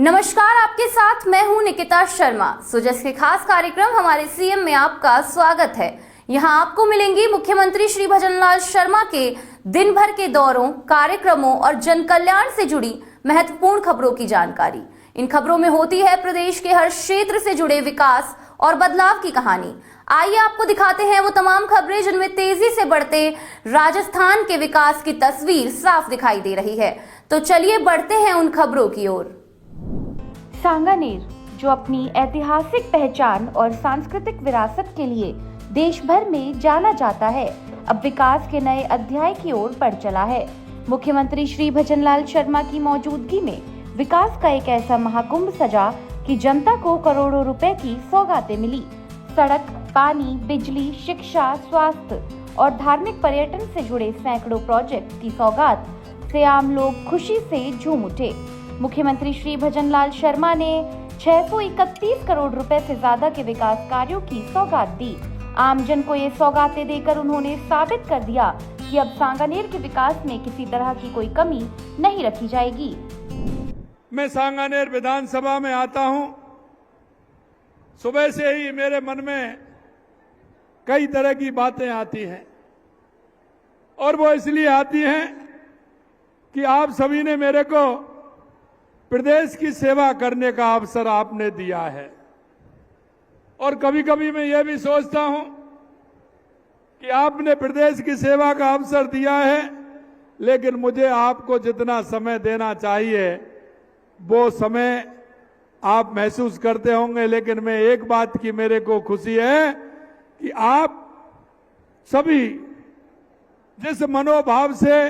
नमस्कार, आपके साथ मैं हूं निकिता शर्मा। सुजस के खास कार्यक्रम हमारे सीएम में आपका स्वागत है। यहां आपको मिलेंगी मुख्यमंत्री श्री भजनलाल शर्मा के दिन भर के दौरों, कार्यक्रमों और जन कल्याण से जुड़ी महत्वपूर्ण खबरों की जानकारी। इन खबरों में होती है प्रदेश के हर क्षेत्र से जुड़े विकास और बदलाव की कहानी। आइए आपको दिखाते हैं वो तमाम खबरें जिनमें तेजी से बढ़ते राजस्थान के विकास की तस्वीर साफ दिखाई दे रही है। तो चलिए बढ़ते हैं उन खबरों की ओर। सांगानेर, जो अपनी ऐतिहासिक पहचान और सांस्कृतिक विरासत के लिए देश भर में जाना जाता है, अब विकास के नए अध्याय की ओर बढ़ चला है। मुख्यमंत्री श्री भजनलाल शर्मा की मौजूदगी में विकास का एक ऐसा महाकुंभ सजा कि जनता को करोड़ों रुपए की सौगातें मिली। सड़क, पानी, बिजली, शिक्षा, स्वास्थ्य और धार्मिक पर्यटन से जुड़े सैकड़ों प्रोजेक्ट की सौगात से आम लोग खुशी से झूम उठे। मुख्यमंत्री श्री भजनलाल शर्मा ने 631 करोड़ रुपए से ज्यादा के विकास कार्यों की सौगात दी। आमजन को ये सौगातें देकर उन्होंने साबित कर दिया कि अब सांगानेर के विकास में किसी तरह की कोई कमी नहीं रखी जाएगी। मैं सांगानेर विधानसभा में आता हूं, सुबह से ही मेरे मन में कई तरह की बातें आती हैं और वो इसलिए आती हैं कि आप सभी ने मेरे को प्रदेश की सेवा करने का अवसर आपने दिया है। और कभी कभी मैं ये भी सोचता हूं कि आपने प्रदेश की सेवा का अवसर दिया है, लेकिन मुझे आपको जितना समय देना चाहिए वो समय आप महसूस करते होंगे। लेकिन मैं एक बात की मेरे को खुशी है कि आप सभी जिस मनोभाव से,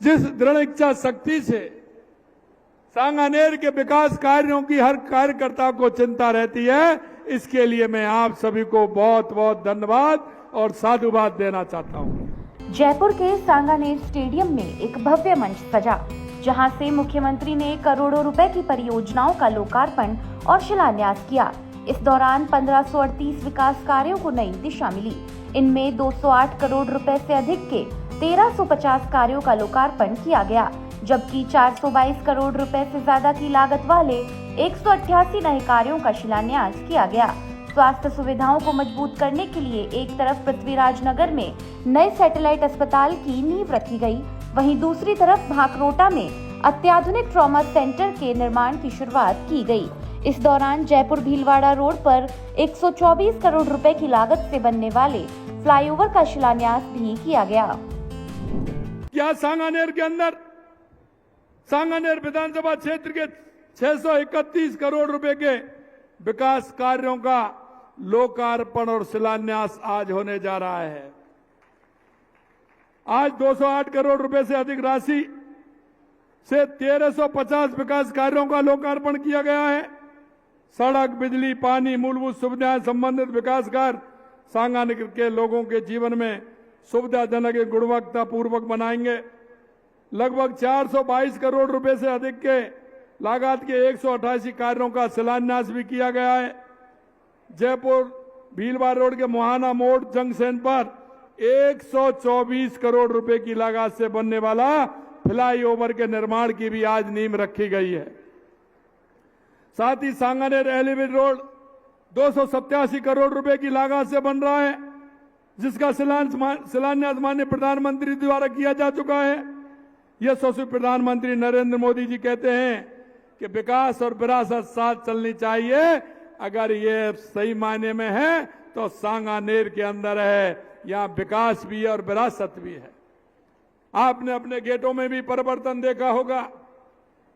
जिस दृढ़ इच्छा शक्ति से सांगानेर के विकास कार्यों की हर कार्यकर्ता को चिंता रहती है, इसके लिए मैं आप सभी को बहुत बहुत धन्यवाद और साधुवाद देना चाहता हूं। जयपुर के सांगानेर स्टेडियम में एक भव्य मंच सजा, जहां से मुख्यमंत्री ने करोड़ों रुपए की परियोजनाओं का लोकार्पण और शिलान्यास किया। इस दौरान 1538 विकास कार्यों को नई दिशा मिली। इनमें 208 करोड़ रुपए से अधिक के 1350 कार्यों का लोकार्पण किया गया, जबकि 422 करोड़ रुपए से ज्यादा की लागत वाले 188 नए कार्यों का शिलान्यास किया गया। स्वास्थ्य सुविधाओं को मजबूत करने के लिए एक तरफ पृथ्वीराज नगर में नए सैटेलाइट अस्पताल की नींव रखी गई, वहीं दूसरी तरफ भाकरोटा में अत्याधुनिक ट्रॉमा सेंटर के निर्माण की शुरुआत की गई। इस दौरान जयपुर भीलवाड़ा रोड पर 124 करोड़ रुपए की लागत से बनने वाले फ्लाईओवर का शिलान्यास भी किया गया। क्या सांगानेर के अंदर सांगानेर विधानसभा क्षेत्र के 631 करोड़ रुपए के विकास कार्यों का लोकार्पण और शिलान्यास आज होने जा रहा है। आज 208 करोड़ रुपए से अधिक राशि से 1350 विकास कार्यों का लोकार्पण किया गया है। सड़क, बिजली, पानी, मूलभूत सुविधाएं संबंधित विकास कार्य सांगानेर के लोगों के जीवन में सुविधाजनक गुणवत्ता पूर्वक बनाएंगे। लगभग 422 करोड़ रुपए से अधिक के लागत के 188 कार्यों का शिलान्यास भी किया गया है। जयपुर भीलवाड़ा रोड के मोहाना मोड़ जंक्शन पर 124 करोड़ रुपए की लागत से बनने वाला फ्लाईओवर के निर्माण की भी आज नींव रखी गई है। साथ ही सांगानेर एलिवेटेड रोड 287 करोड़ रुपए की लागत से बन रहा है, जिसका शिलान्यास माननीय प्रधानमंत्री द्वारा किया जा चुका है। यशस्वी प्रधानमंत्री नरेंद्र मोदी जी कहते हैं कि विकास और विरासत साथ चलनी चाहिए। अगर ये सही मायने में है तो सांगानेर के अंदर है, यहाँ विकास भी है और विरासत भी है। आपने अपने गेटों में भी परिवर्तन देखा होगा।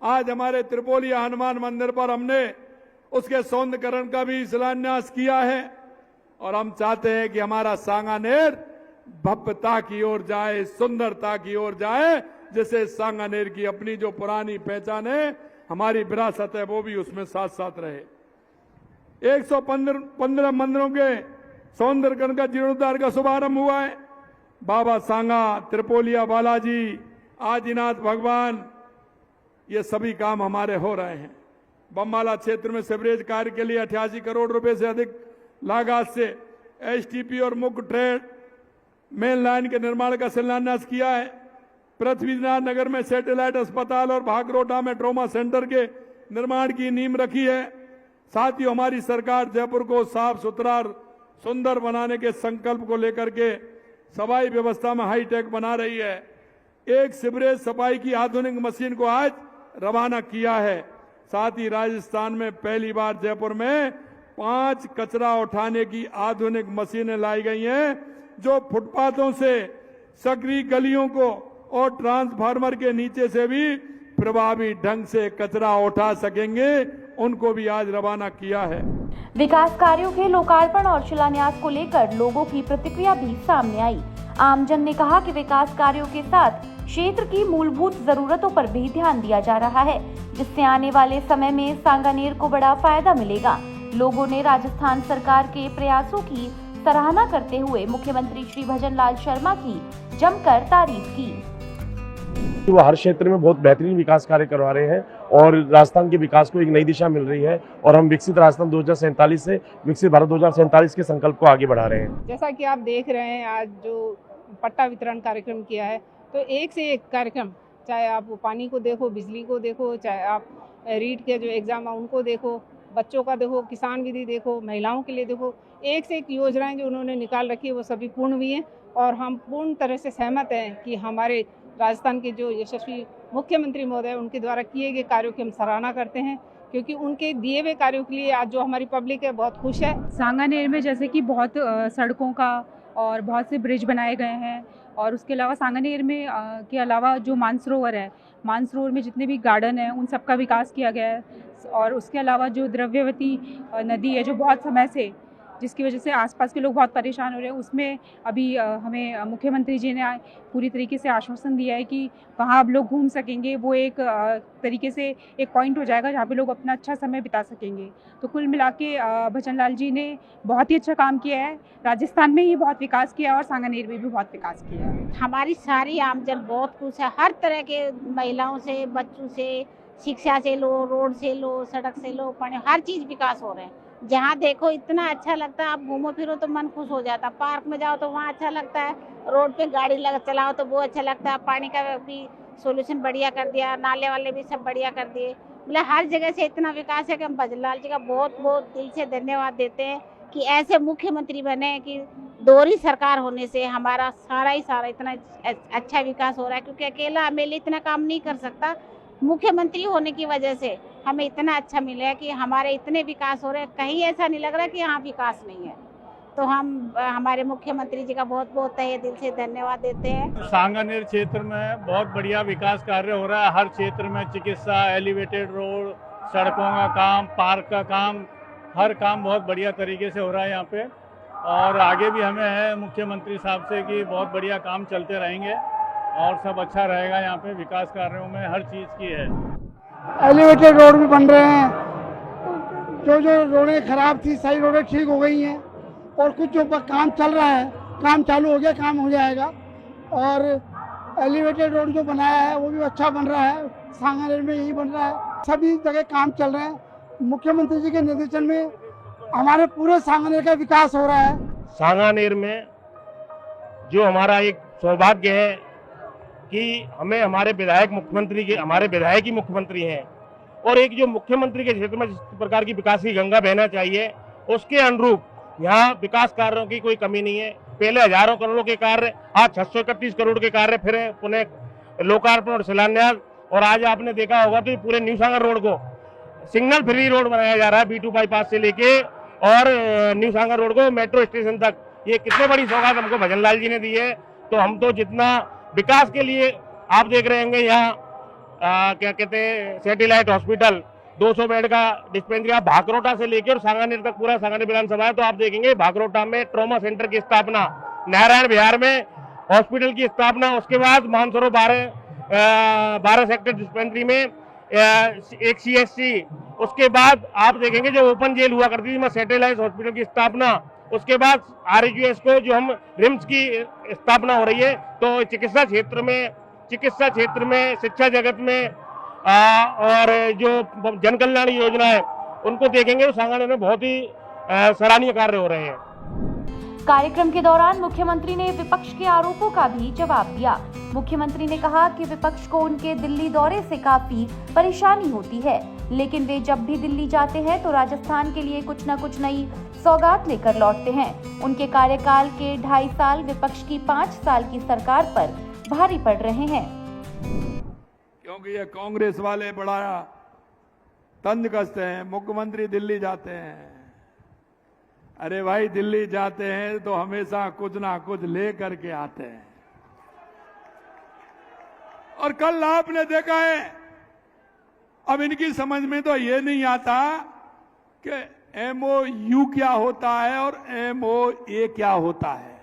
आज हमारे त्रिपोलिया हनुमान मंदिर पर हमने उसके सौंदर्यीकरण का भी शिलान्यास किया है और हम चाहते हैं कि हमारा सांगानेर भव्यता की ओर जाए, सुंदरता की ओर जाए, जैसे सांगानेर की अपनी जो पुरानी पहचान है, हमारी विरासत है, वो भी उसमें साथ साथ रहे। 115 मंदिरों के सौंदर्यीकरण का जीर्णोद्धार का शुभारंभ हुआ है। बाबा सांगा, त्रिपोलिया बालाजी, आदिनाथ भगवान, ये सभी काम हमारे हो रहे हैं। बम्बाला क्षेत्र में सीवरेज कार्य के लिए 88 करोड़ रुपए से अधिक लागत से एसटीपी और मुख्य ट्रेड मेन लाइन के निर्माण का शिलान्यास किया है। पृथ्वीनाथ नगर में सैटेलाइट अस्पताल और भागरोटा में ट्रॉमा सेंटर के निर्माण की नींव रखी है। साथ ही हमारी सरकार जयपुर को साफ सुथरा और सुंदर बनाने के संकल्प को लेकर के सफाई व्यवस्था में हाईटेक बना रही है। एक सीवरेज सफाई की आधुनिक मशीन को आज रवाना किया है। साथ ही राजस्थान में पहली बार जयपुर में 5 कचरा उठाने की आधुनिक मशीनें लाई गई हैं, जो फुटपाथों से सकरी गलियों को और ट्रांसफार्मर के नीचे से भी प्रभावी ढंग से कचरा उठा सकेंगे, उनको भी आज रवाना किया है। विकास कार्यों के लोकार्पण और शिलान्यास को लेकर लोगों की प्रतिक्रिया भी सामने आई। आमजन ने कहा कि विकास कार्यों के साथ क्षेत्र की मूलभूत जरूरतों पर भी ध्यान दिया जा रहा है, जिससे आने वाले समय में सांगानेर को बड़ा फायदा मिलेगा। लोगों ने राजस्थान सरकार के प्रयासों की सराहना करते हुए मुख्यमंत्री श्री भजन लाल शर्मा की जमकर तारीफ की। वो हर क्षेत्र में बहुत बेहतरीन विकास कार्य करवा रहे हैं और राजस्थान के विकास को एक नई दिशा मिल रही है और हम विकसित राजस्थान 2047 से विकसित भारत 2047 के संकल्प को आगे बढ़ा रहे हैं। जैसा कि आप देख रहे हैं, आज जो पट्टा वितरण कार्यक्रम किया है, तो एक से एक कार्यक्रम, चाहे आप पानी को देखो, बिजली को देखो, चाहे आप रीट के जो एग्जाम है उनको देखो, बच्चों का देखो, किसान विधि देखो, महिलाओं के लिए देखो, एक से एक योजनाएं जो उन्होंने निकाल रखी है वो सभी पूर्ण हुई हैं। और हम पूर्ण तरह से सहमत हैं कि हमारे राजस्थान के जो यशस्वी मुख्यमंत्री महोदय उनके द्वारा किए गए कार्यों की हम सराहना करते हैं, क्योंकि उनके दिए हुए कार्यों के लिए आज जो हमारी पब्लिक है बहुत खुश है। सांगानेर में जैसे कि बहुत सड़कों का और बहुत से ब्रिज बनाए गए हैं, और उसके अलावा सांगानेर में के अलावा जो मानसरोवर है, मानसरोवर में जितने भी गार्डन हैं उन सब का विकास किया गया है। और उसके अलावा जो द्रव्यवती नदी है जो बहुत समय से, जिसकी वजह से आसपास के लोग बहुत परेशान हो रहे हैं, उसमें अभी हमें मुख्यमंत्री जी ने पूरी तरीके से आश्वासन दिया है कि वहाँ अब लोग घूम सकेंगे। वो एक तरीके से एक पॉइंट हो जाएगा जहाँ पे लोग अपना अच्छा समय बिता सकेंगे। तो कुल मिला के भजन लाल जी ने बहुत ही अच्छा काम किया है। राजस्थान में ही बहुत विकास किया है और सांगानेर में भी बहुत विकास किया है। हमारी सारी आमजन बहुत खुश है, हर तरह के महिलाओं से, बच्चों से, शिक्षा से लो, रोड से लो, सड़क से लो, पानी, हर चीज़ विकास हो रहे हैं। जहाँ देखो इतना अच्छा लगता है, आप घूमो फिरो तो मन खुश हो जाता है। पार्क में जाओ तो वहाँ अच्छा लगता है, रोड पे गाड़ी चलाओ तो वो अच्छा लगता है। पानी का भी सोल्यूशन बढ़िया कर दिया, नाले वाले भी सब बढ़िया कर दिए। मतलब हर जगह से इतना विकास है कि हम भजन लाल जी का बहुत बहुत दिल से धन्यवाद देते हैं कि ऐसे मुख्यमंत्री बने कि दोहरी सरकार होने से हमारा सारा इतना अच्छा विकास हो रहा है। क्योंकि अकेला एमएलए इतना काम नहीं कर सकता, मुख्यमंत्री होने की वजह से हमें इतना अच्छा मिला है कि हमारे इतने विकास हो रहे हैं, कहीं ऐसा नहीं लग रहा कि यहाँ विकास नहीं है। तो हम हमारे मुख्यमंत्री जी का बहुत बहुत तहे दिल से धन्यवाद देते हैं। सांगानेर क्षेत्र में बहुत बढ़िया विकास कार्य हो रहा है। हर क्षेत्र में चिकित्सा, एलिवेटेड रोड, सड़कों का काम, पार्क का काम, हर काम बहुत बढ़िया तरीके से हो रहा है यहाँ पे। और आगे भी हमें है मुख्यमंत्री साहब से कि बहुत बढ़िया काम चलते रहेंगे और सब अच्छा रहेगा। यहाँ पे विकास कार्यों में हर चीज़ की है। एलिवेटेड रोड भी बन रहे हैं, जो रोडें खराब थी सही रोडें ठीक हो गई हैं, और कुछ जो काम चल रहा है, काम चालू हो गया, काम हो जाएगा। और एलिवेटेड रोड जो बनाया है वो भी अच्छा बन रहा है, सांगानेर में यही बन रहा है, सभी जगह काम चल रहे हैं। मुख्यमंत्री जी के निर्देशन में हमारे पूरे सांगानेर का विकास हो रहा है। सांगानेर में जो हमारा एक सौभाग्य है कि हमें हमारे विधायक ही मुख्यमंत्री हैं, और एक जो मुख्यमंत्री के क्षेत्र में जिस प्रकार की विकास की गंगा बहना चाहिए उसके अनुरूप यहाँ विकास कार्यों की कोई कमी नहीं है। पहले हजारों करोड़ों के कार्य, आज 631 करोड़ के कार्य फिर पुनः लोकार्पण और शिलान्यास। और आज आपने देखा होगा तो पूरे न्यू सांगर रोड को सिग्नल फ्री रोड बनाया जा रहा है, B2 बाईपास से लेके और न्यू सांगर रोड को मेट्रो स्टेशन तक। ये कितने बड़ी सौगात हमको भजन लाल जी ने दी है। तो हम तो जितना विकास के लिए आप देख रहे होंगे यहाँ क्या कहते हैं, सैटेलाइट हॉस्पिटल, 200 बेड का डिस्पेंसरी, आप भागरोटा से लेकर और सांगानेर तक पूरा सांगानेर विधानसभा है, तो आप देखेंगे भागरोटा में ट्रॉमा सेंटर की स्थापना, नारायण बिहार में हॉस्पिटल की स्थापना, उसके बाद मानसरोवर 12 सेक्टर डिस्पेंसरी में एक CSC, उसके बाद आप देखेंगे जो ओपन जेल हुआ करती थी में सैटेलाइट हॉस्पिटल की स्थापना, उसके बाद RHUS को जो हम रिम्स की स्थापना हो रही है। तो चिकित्सा क्षेत्र में, शिक्षा जगत में और जो जन कल्याण योजना है उनको देखेंगे तो सांगानेर में बहुत ही सराहनीय कार्य हो रहे हैं। कार्यक्रम के दौरान मुख्यमंत्री ने विपक्ष के आरोपों का भी जवाब दिया। मुख्यमंत्री ने कहा कि विपक्ष को उनके दिल्ली दौरे से काफी परेशानी होती है, लेकिन वे जब भी दिल्ली जाते हैं तो राजस्थान के लिए कुछ न कुछ नई सौगात लेकर लौटते हैं। उनके कार्यकाल के 2.5 साल विपक्ष की 5 साल की सरकार पर भारी पड़ रहे हैं, क्योंकि ये कांग्रेस वाले बड़ा तंज कसते हैं। मुख्यमंत्री दिल्ली जाते हैं, अरे भाई दिल्ली जाते हैं तो हमेशा कुछ ना कुछ ले करके आते हैं। और कल आपने देखा है, अब इनकी समझ में तो ये नहीं आता कि MOU क्या होता है और MOA क्या होता है।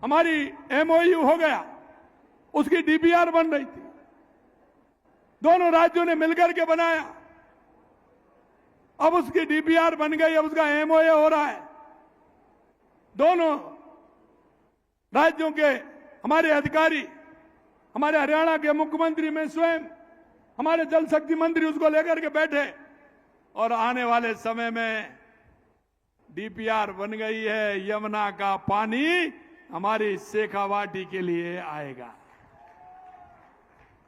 हमारी MOU हो गया, उसकी DPR बन रही थी, दोनों राज्यों ने मिलकर के बनाया, अब उसकी DPR बन गई, अब उसका MOA हो रहा है। दोनों राज्यों के हमारे अधिकारी, हमारे हरियाणा के मुख्यमंत्री में स्वयं, हमारे जल शक्ति मंत्री उसको लेकर के बैठे और आने वाले समय में DPR बन गई है। यमुना का पानी हमारी शेखावाटी के लिए आएगा।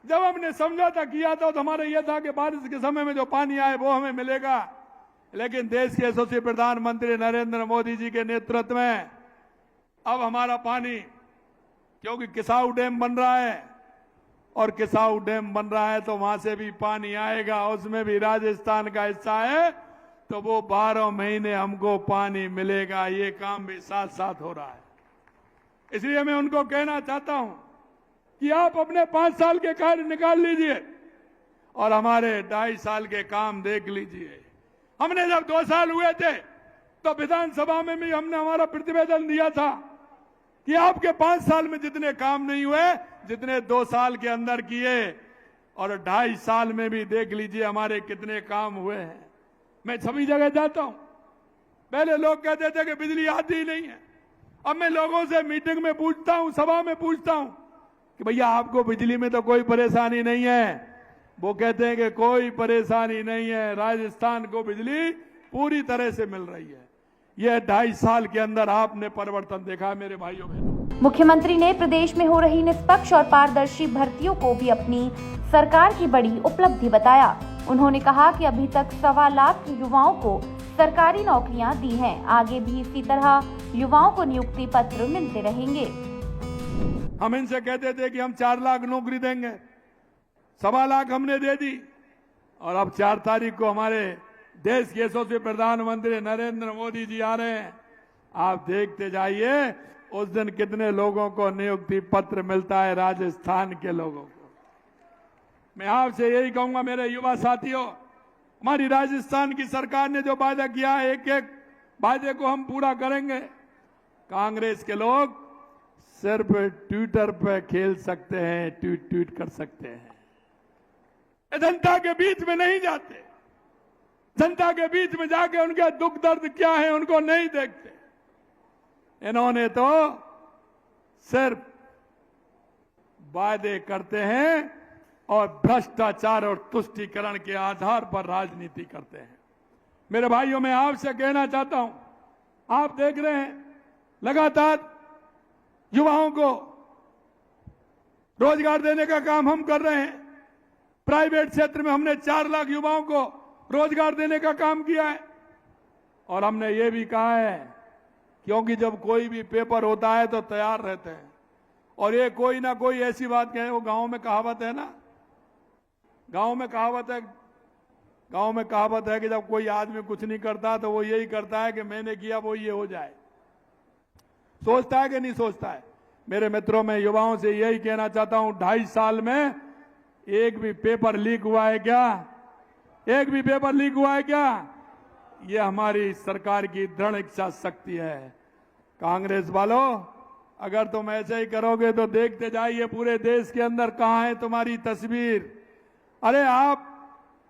जब हमने समझौता किया था तो हमारा यह था कि बारिश के समय में जो पानी आए वो हमें मिलेगा, लेकिन देश के यशस्वी प्रधानमंत्री नरेंद्र मोदी जी के नेतृत्व में अब हमारा पानी, क्योंकि किसाऊ डैम बन रहा है और किसाऊ डैम बन रहा है तो वहां से भी पानी आएगा, उसमें भी राजस्थान का हिस्सा है, तो वो 12 महीने हमको पानी मिलेगा। ये काम भी साथ साथ हो रहा है। इसलिए मैं उनको कहना चाहता हूं कि आप अपने 5 साल के कार्य निकाल लीजिए और हमारे 2.5 साल के काम देख लीजिए। हमने जब 2 साल हुए थे तो विधानसभा में भी हमने हमारा प्रतिवेदन दिया था कि आपके 5 साल में जितने काम नहीं हुए, जितने 2 साल के अंदर किए, और 2.5 साल में भी देख लीजिए हमारे कितने काम हुए हैं। मैं सभी जगह जाता हूं, पहले लोग कहते थे कि बिजली आती ही नहीं है, अब मैं लोगों से मीटिंग में पूछता हूं, सभा में पूछता हूं कि भैया आपको बिजली में तो कोई परेशानी नहीं है। वो कहते हैं कि कोई परेशानी नहीं है, राजस्थान को बिजली पूरी तरह से मिल रही है। यह 2.5 साल के अंदर आपने परिवर्तन देखा मेरे भाइयों बहनों। मुख्यमंत्री ने प्रदेश में हो रही निष्पक्ष और पारदर्शी भर्तियों को भी अपनी सरकार की बड़ी उपलब्धि बताया। उन्होंने कहा कि अभी तक 1.25 लाख युवाओं को सरकारी नौकरियां दी हैं, आगे भी इसी तरह युवाओं को नियुक्ति पत्र मिलते रहेंगे। हम इनसे कहते थे कि हम 4 लाख नौकरी देंगे, 1.25 लाख हमने दे दी, और अब 4 तारीख को हमारे देश के यशस्वी प्रधानमंत्री नरेंद्र मोदी जी आ रहे हैं। आप देखते जाइए उस दिन कितने लोगों को नियुक्ति पत्र मिलता है, राजस्थान के लोगों को। मैं आपसे यही कहूंगा मेरे युवा साथियों, हमारी राजस्थान की सरकार ने जो वादा किया है, एक एक वादे को हम पूरा करेंगे। कांग्रेस के लोग सिर्फ ट्विटर पे खेल सकते हैं, ट्वीट कर सकते हैं, जनता के बीच में नहीं जाते, जनता के बीच में जाके उनके दुख दर्द क्या है उनको नहीं देखते। इन्होंने तो सिर्फ वादे करते हैं और भ्रष्टाचार और तुष्टीकरण के आधार पर राजनीति करते हैं। मेरे भाइयों, मैं आपसे कहना चाहता हूं, आप देख रहे हैं लगातार युवाओं को रोजगार देने का काम हम कर रहे हैं। प्राइवेट क्षेत्र में हमने 4 लाख युवाओं को रोजगार देने का काम किया है। और हमने ये भी कहा है, क्योंकि जब कोई भी पेपर होता है तो तैयार रहते हैं, और ये कोई ना कोई ऐसी बात कहे, वो गांव में कहावत है ना, गांव में कहावत है कि जब कोई आदमी कुछ नहीं करता तो वो यही करता है कि मैंने किया वो ये हो जाए। सोचता है कि नहीं सोचता है? मेरे मित्रों, मैं युवाओं से यही कहना चाहता हूं, 2.5 साल में एक भी पेपर लीक हुआ है क्या? एक भी पेपर लीक हुआ है क्या? ये हमारी सरकार की दृढ़ इच्छा शक्ति है। कांग्रेस वालों, अगर तुम ऐसे ही करोगे तो देखते जाइए पूरे देश के अंदर कहां है तुम्हारी तस्वीर। अरे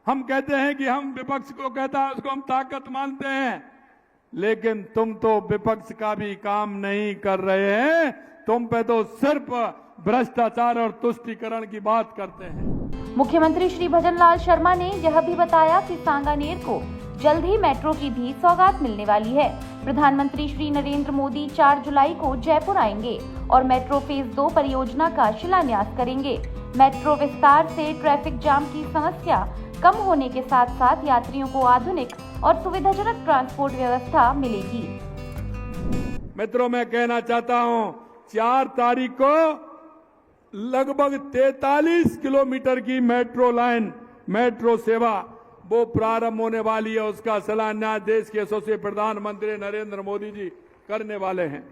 हम कहते हैं कि हम विपक्ष को कहता है उसको हम ताकत मानते हैं, लेकिन तुम तो विपक्ष का भी काम नहीं कर रहे हैं। तुम पे तो सिर्फ भ्रष्टाचार और तुष्टीकरण की बात करते हैं। मुख्यमंत्री श्री भजनलाल शर्मा ने यह भी बताया कि सांगानेर को जल्द ही मेट्रो की भी सौगात मिलने वाली है। प्रधानमंत्री श्री नरेंद्र मोदी 4 जुलाई को जयपुर आएंगे और मेट्रो फेज 2 परियोजना का शिलान्यास करेंगे। मेट्रो विस्तार से ट्रैफिक जाम की समस्या कम होने के साथ साथ यात्रियों को आधुनिक और सुविधाजनक ट्रांसपोर्ट व्यवस्था मिलेगी। मित्रों, मैं कहना चाहता हूं 4 तारीख को लगभग 43 किलोमीटर की मेट्रो लाइन, मेट्रो सेवा वो प्रारंभ होने वाली है। उसका शिलान्यास देश के यशस्वी प्रधानमंत्री नरेंद्र मोदी जी करने वाले हैं।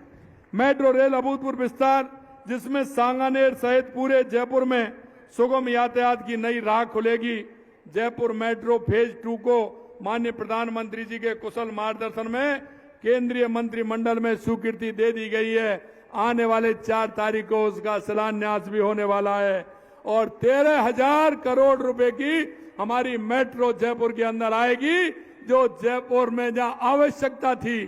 मेट्रो रेल अभूतपूर्व विस्तार, जिसमें सांगानेर सहित पूरे जयपुर में सुगम यातायात की नई राह खुलेगी। जयपुर मेट्रो फेज 2 को माननीय प्रधानमंत्री जी के कुशल मार्गदर्शन में केंद्रीय मंत्रिमंडल में स्वीकृति दे दी गई है। आने वाले 4 तारीख को उसका शिलान्यास भी होने वाला है और 13,000 करोड़ रुपए की हमारी मेट्रो जयपुर के अंदर आएगी, जो जयपुर में जहां आवश्यकता थी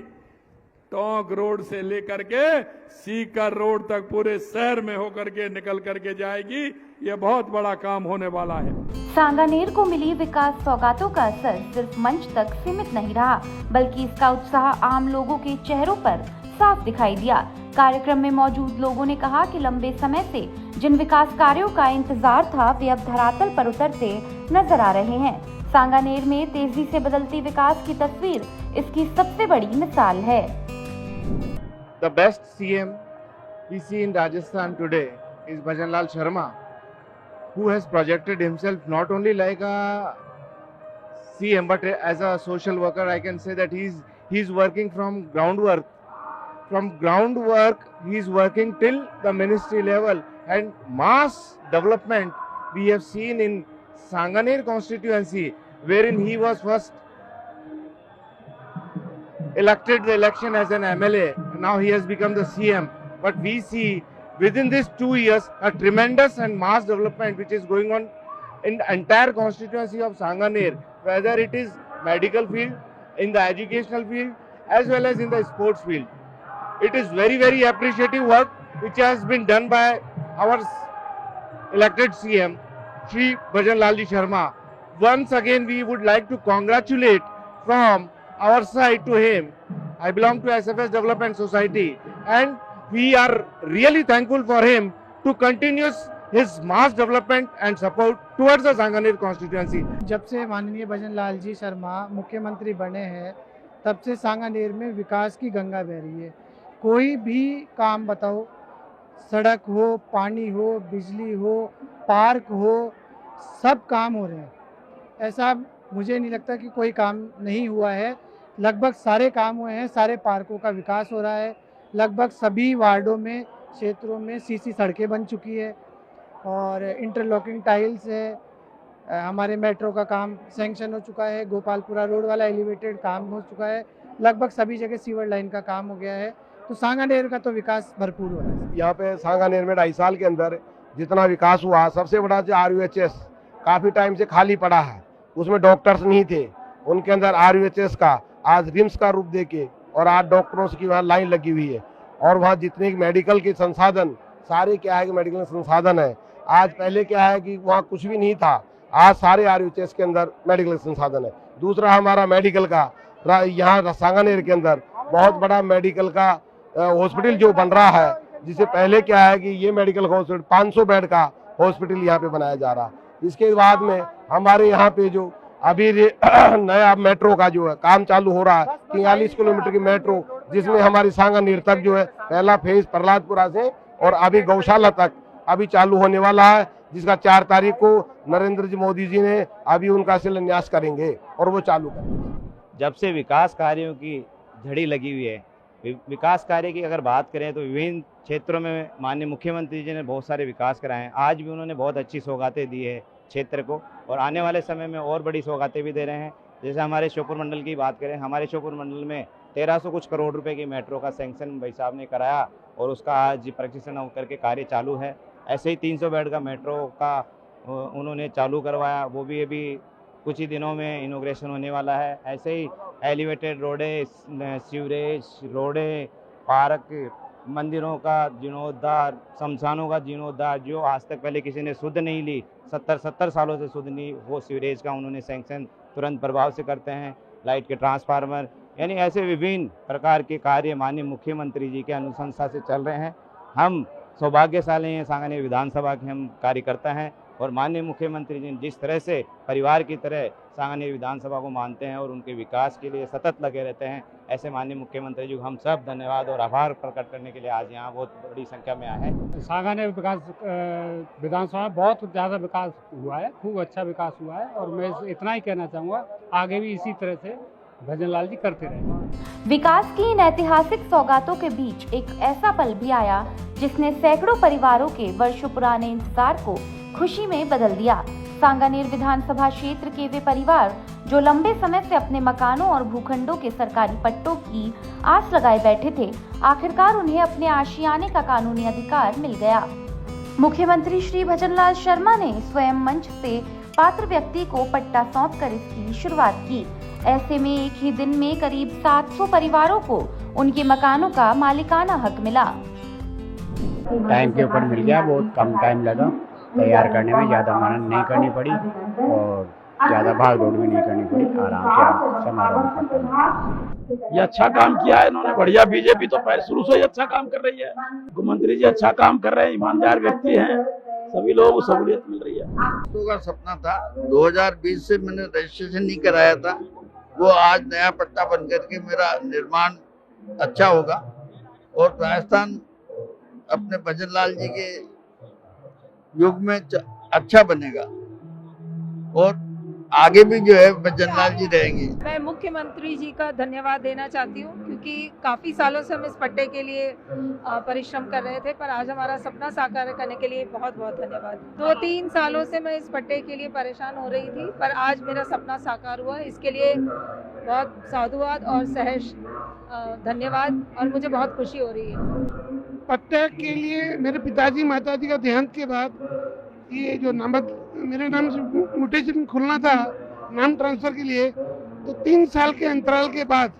टोंक रोड से लेकर के सीकर रोड तक पूरे शहर में होकर के निकल करके जाएगी। ये बहुत बड़ा काम होने वाला है। सांगानेर को मिली विकास सौगातों का असर सिर्फ मंच तक सीमित नहीं रहा, बल्कि इसका उत्साह आम लोगों के चेहरों पर साफ दिखाई दिया। कार्यक्रम में मौजूद लोगों ने कहा कि लंबे समय से जिन विकास कार्यों का इंतजार था वे अब धरातल पर उतरते नजर आ रहे हैं। सांगानेर में तेजी से बदलती विकास की तस्वीर इसकी सबसे बड़ी मिसाल है। The best CM we see in Rajasthan today is Bhajan Lal Sharma, who has projected himself not only like a CM but as a social worker. I can say that he's working from groundwork. From groundwork, he's working till the ministry level, and mass development we have seen in Sanganer constituency, wherein he was first elected the election as an MLA. Now he has become the CM. But we see within these 2 years a tremendous and mass development which is going on in the entire constituency of Sanganer, whether it is medical field, in the educational field, as well as in the sports field. It is very, very appreciative work which has been done by our elected CM, Shri Bhajan Lalji Sharma. Once again, we would like to congratulate from our side to him. I belong to SFS Development Society, and we are really thankful for him to continue his mass development and support towards the Sanganer constituency. जब से माननीय भजन लाल जी शर्मा मुख्यमंत्री बने हैं, तब से सांगानेर में विकास की गंगा बह रही है। कोई भी काम बताओ, सड़क हो, पानी हो, बिजली हो, पार्क हो, सब काम हो रहे हैं। ऐसा मुझे नहीं लगता कि कोई काम नहीं हुआ है। लगभग सारे काम हुए हैं, सारे पार्कों का विकास हो रहा है। लगभग सभी वार्डों में, क्षेत्रों में सीसी सड़कें बन चुकी है और इंटरलॉकिंग टाइल्स है। हमारे मेट्रो का काम सैंक्शन हो चुका है। गोपालपुरा रोड वाला एलिवेटेड काम हो चुका है। लगभग सभी जगह सीवर लाइन का काम हो गया है। तो सांगानेर का तो विकास भरपूर हो रहा है। यहाँ पे सांगानेर में 2.5 साल के अंदर जितना विकास हुआ, सबसे बड़ा जो RUHS काफ़ी टाइम से खाली पड़ा है, उसमें डॉक्टर्स नहीं थे, उनके अंदर RUHS का आज रिम्स का रूप देके और आज डॉक्टरों की वहाँ लाइन लगी हुई है। और वहाँ जितने मेडिकल के संसाधन सारे क्या है कि मेडिकल संसाधन है। आज पहले क्या है कि वहाँ कुछ भी नहीं था, आज सारे RUHS के अंदर मेडिकल संसाधन है। दूसरा हमारा मेडिकल का यहाँ सांगानेर के अंदर बहुत बड़ा मेडिकल का हॉस्पिटल जो बन रहा है, जिससे पहले क्या है कि ये मेडिकल हॉस्पिटल 500 बेड का हॉस्पिटल यहाँ पे बनाया जा रहा है। इसके बाद में हमारे यहाँ पे जो अभी नया मेट्रो का जो है काम चालू हो रहा है, 43 किलोमीटर की मेट्रो, जिसमें हमारी सांगानेर तक जो है पहला फेज प्रहलादपुरा से और अभी गौशाला तक अभी चालू होने वाला है, जिसका 4 तारीख को नरेंद्र जी मोदी जी ने अभी उनका शिलान्यास करेंगे और वो चालू करेंगे। जब से विकास कार्यों की झड़ी लगी हुई है, विकास कार्य की अगर बात करें तो विभिन्न क्षेत्रों में माननीय मुख्यमंत्री जी ने बहुत सारे विकास कराए हैं। आज भी उन्होंने बहुत अच्छी सौगातें दी है क्षेत्र को और आने वाले समय में और बड़ी सौगातें भी दे रहे हैं। जैसे हमारे श्योपुर मंडल की बात करें, हमारे श्योपुर मंडल में 1300 कुछ करोड़ रुपए की मेट्रो का सैंक्शन भाई साहब ने कराया और उसका आज परीक्षण होकर के कार्य चालू है। ऐसे ही 300 बेड का मेट्रो का उन्होंने चालू करवाया, वो भी अभी कुछ ही दिनों में इनॉग्रेशन होने वाला है। ऐसे ही एलिवेटेड रोडें, सीवरेज रोडें, पार्क, मंदिरों का जीर्णोद्धार, शमशानों का जीर्णोद्धार, जो आज तक पहले किसी ने सुध नहीं ली, 70 सालों से सुध नहीं, वो सीवरेज का उन्होंने सैंक्शन तुरंत प्रभाव से करते हैं। लाइट के ट्रांसफार्मर, यानी ऐसे विभिन्न प्रकार के कार्य माननीय मुख्यमंत्री जी के अनुशंसा से चल रहे हैं। हम सौभाग्यशाली हैं, सांगानेर विधानसभा के हम कार्यकर्ता हैं और माननीय मुख्यमंत्री जी जिस तरह से परिवार की तरह सांगानेर विधानसभा को मानते हैं और उनके विकास के लिए सतत लगे रहते हैं, ऐसे माननीय मुख्यमंत्री जी को हम सब धन्यवाद और आभार प्रकट करने के लिए आज यहाँ बहुत बड़ी संख्या में आए हैं। सांगानेर विधानसभा में बहुत ज़्यादा विकास हुआ है, खूब अच्छा विकास हुआ है और मैं इतना ही कहना चाहूँगा आगे भी इसी तरह से भजन लाल जी करते रहे। विकास की इन ऐतिहासिक सौगातों के बीच एक ऐसा पल भी आया जिसने सैकड़ों परिवारों के वर्षों पुराने इंतजार को खुशी में बदल दिया। सांगानेर विधानसभा क्षेत्र के वे परिवार जो लंबे समय से अपने मकानों और भूखंडों के सरकारी पट्टों की आस लगाए बैठे थे, आखिरकार उन्हें अपने आशियाने का कानूनी अधिकार मिल गया। मुख्यमंत्री श्री भजनलाल शर्मा ने स्वयं मंच से पात्र व्यक्ति को पट्टा सौंपकर इसकी शुरुआत की। ऐसे में एक ही दिन में करीब 700 परिवारों को उनके मकानों का मालिकाना हक मिला। टाइम के ऊपर मिल गया, बहुत कम टाइम लगा तैयार करने में, ज़्यादा मेहनत नहीं करनी पड़ी और ज़्यादा भाग दौड़ भी नहीं करनी पड़ी, आराम से समारोह करते। ये अच्छा काम किया है इन्होंने, बढ़िया। बीजेपी तो पहले शुरू से ही अच्छा काम कर रही है, मुख्यमंत्री जी अच्छा काम कर रहे हैं, ईमानदार व्यक्ति हैं, सभी लोगों को सहूलियत मिल रही है। तो का सपना था, 2020 से मैंने रजिस्ट्रेशन नहीं कराया था, वो आज नया पट्टा बन करके मेरा निर्माण अच्छा होगा और राजस्थान अपने भजनलाल जी के युग में अच्छा बनेगा और आगे भी जो है भजनलाल जी रहेंगे। मैं मुख्यमंत्री जी का धन्यवाद देना चाहती हूँ क्योंकि काफ़ी सालों से हम इस पट्टे के लिए परिश्रम कर रहे थे, पर आज हमारा सपना साकार करने के लिए बहुत बहुत धन्यवाद। 2-3 सालों से मैं इस पट्टे के लिए परेशान हो रही थी, पर आज मेरा सपना साकार हुआ, इसके लिए बहुत साधुवाद और सहर्ष धन्यवाद और मुझे बहुत खुशी हो रही है। पट्टे के लिए मेरे पिताजी माताजी का देहांत के बाद ये जो मेरे नाम से म्यूटेशन खुलना था नाम ट्रांसफर के लिए, तो 3 साल के अंतराल के बाद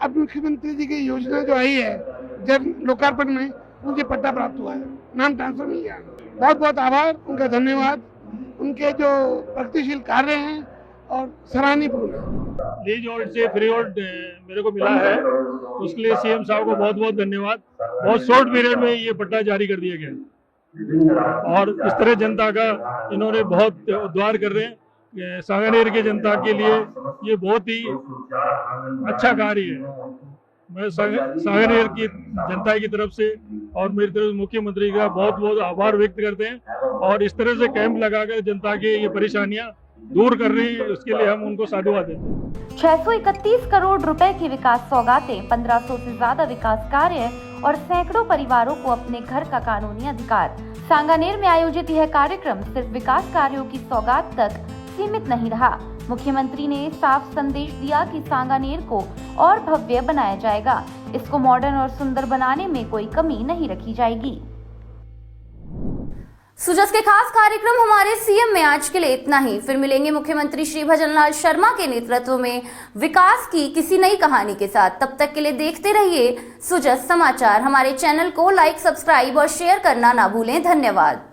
अब मुख्यमंत्री जी की योजना जो आई है जब लोकार्पण में मुझे पट्टा प्राप्त हुआ है, नाम ट्रांसफर मिल गया। बहुत बहुत आभार, उनका धन्यवाद, उनके जो प्रगतिशील कार्य हैं और सराहनीयपूर्ण है। लीज होल्ड से फ्री होल्ड मेरे को मिला है, उसके लिए सीएम साहब को बहुत बहुत धन्यवाद। बहुत शॉर्ट पीरियड में ये पट्टा जारी कर दिया गया और इस तरह जनता का इन्होंने बहुत उद्धार कर रहे हैं। सांगानेर के जनता के लिए ये बहुत ही अच्छा कार्य है। मैं सांगानेर की जनता की तरफ से और मेरी तरफ से मुख्यमंत्री का बहुत बहुत आभार व्यक्त करते हैं और इस तरह से कैंप लगाकर जनता की ये परेशानियां दूर कर रही है, उसके लिए हम उनको साधुवाद देते हैं। 631 करोड़ रुपए की विकास सौगातें, 1500 से ज्यादा विकास कार्य और सैकड़ों परिवारों को अपने घर का कानूनी अधिकार। सांगानेर में आयोजित यह कार्यक्रम सिर्फ विकास कार्यों की सौगात तक सीमित नहीं रहा। मुख्यमंत्री ने साफ संदेश दिया कि सांगानेर को और भव्य बनाया जाएगा, इसको मॉडर्न और सुंदर बनाने में कोई कमी नहीं रखी जाएगी। सुजस के खास कार्यक्रम हमारे सीएम में आज के लिए इतना ही। फिर मिलेंगे मुख्यमंत्री श्री भजनलाल शर्मा के नेतृत्व में विकास की किसी नई कहानी के साथ। तब तक के लिए देखते रहिए सुजस समाचार। हमारे चैनल को लाइक, सब्सक्राइब और शेयर करना ना भूलें। धन्यवाद।